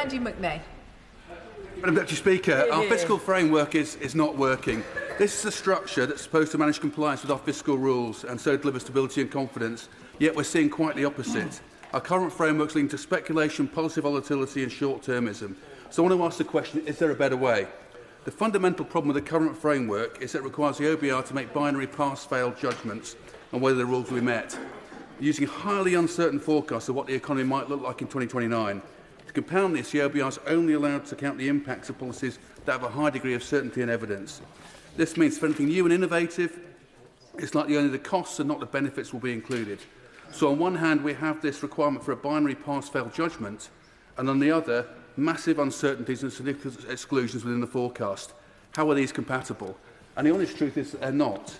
Andy McNay. Madam Deputy Speaker, our fiscal framework is not working. This is a structure that's supposed to manage compliance with our fiscal rules and so deliver stability and confidence, yet we're seeing quite the opposite. Our current framework is leading to speculation, policy volatility and short-termism. So I want to ask the question, is there a better way? The fundamental problem with the current framework is that it requires the OBR to make binary pass-fail judgments on whether the rules will be met, using highly uncertain forecasts of what the economy might look like in 2029. To compound this, the OBR is only allowed to count the impacts of policies that have a high degree of certainty and evidence. This means for anything new and innovative, it's likely only the costs and not the benefits will be included. So on one hand, we have this requirement for a binary pass-fail judgment, and on the other, massive uncertainties and significant exclusions within the forecast. How are these compatible? And the honest truth is that they're not.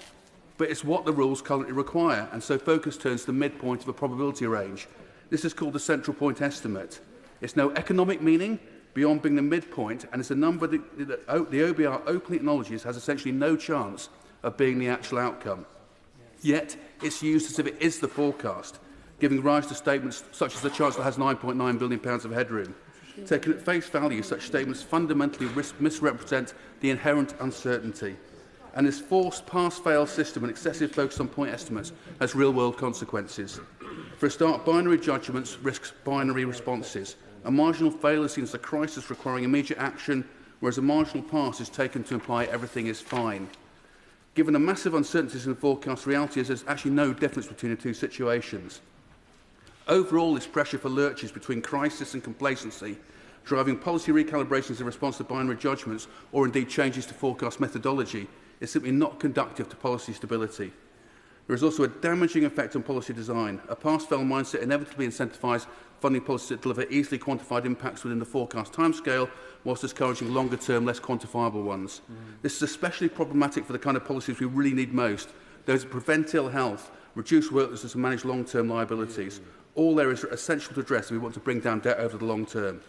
But it's what the rules currently require, and so focus turns to the midpoint of a probability range. This is called the central point estimate. It's no economic meaning beyond being the midpoint, and it's a number that the OBR openly acknowledges has essentially no chance of being the actual outcome. Yet, it's used as if it is the forecast, giving rise to statements such as the Chancellor has £9.9 billion of headroom. Taken at face value, such statements fundamentally misrepresent the inherent uncertainty. And this forced pass-fail system and excessive focus on point estimates has real-world consequences. For a start, binary judgments risks binary responses. A marginal failure is seen as a crisis requiring immediate action, whereas a marginal pass is taken to imply everything is fine. Given the massive uncertainties in the forecast, reality is there's actually no difference between the two situations. Overall, this pressure for lurches between crisis and complacency, driving policy recalibrations in response to binary judgments or indeed changes to forecast methodology, is simply not conducive to policy stability. There is also a damaging effect on policy design. A pass-fail mindset inevitably incentivises funding policies that deliver easily quantified impacts within the forecast timescale, whilst discouraging longer-term, less quantifiable ones. This is especially problematic for the kind of policies we really need most, those that prevent ill health, reduce worklessness and manage long-term liabilities. All areas are essential to address if we want to bring down debt over the long term.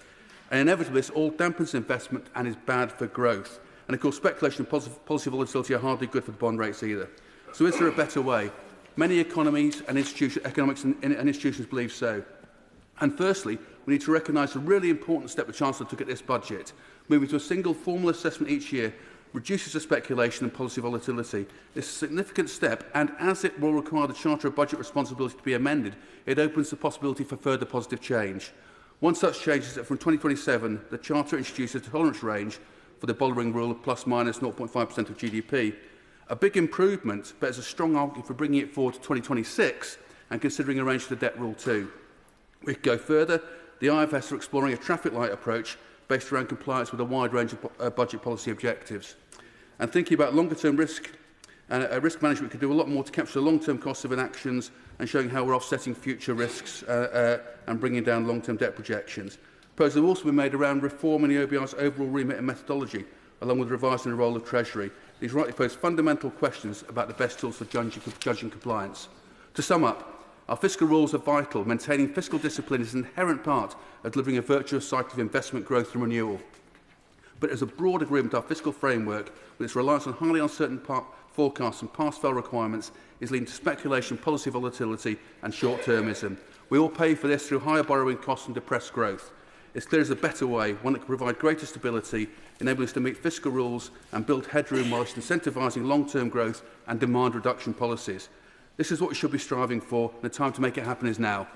And inevitably, this all dampens investment and is bad for growth. And of course, speculation and policy volatility are hardly good for the bond rates either. So is there a better way? Many economies and economics and institutions believe so. And firstly, we need to recognise the really important step the Chancellor took at this budget. Moving to a single formal assessment each year reduces the speculation and policy volatility. This is a significant step, and as it will require the Charter of Budget Responsibility to be amended, it opens the possibility for further positive change. One such change is that from 2027, the Charter introduces a tolerance range for the Bollering rule of plus minus 0.5% of GDP. A big improvement, but there's a strong argument for bringing it forward to 2026 and considering a range for the debt rule too. We could go further. The IFS are exploring a traffic light approach based around compliance with a wide range of budget policy objectives. And thinking about longer-term risk, risk management could do a lot more to capture the long-term costs of inactions and showing how we're offsetting future risks and bringing down long-term debt projections. Proposals have also been made around reforming the OBR's overall remit and methodology, along with revising the role of Treasury. These rightly pose fundamental questions about the best tools for judging compliance. To sum up, our fiscal rules are vital. Maintaining fiscal discipline is an inherent part of delivering a virtuous cycle of investment growth and renewal. But as a broad agreement, our fiscal framework, with its reliance on highly uncertain forecasts and pass-fail requirements, is leading to speculation, policy volatility and short-termism. We all pay for this through higher borrowing costs and depressed growth. It's clear there's a better way, one that can provide greater stability, enable us to meet fiscal rules and build headroom whilst incentivising long-term growth and demand reduction policies. This is what we should be striving for, and the time to make it happen is now.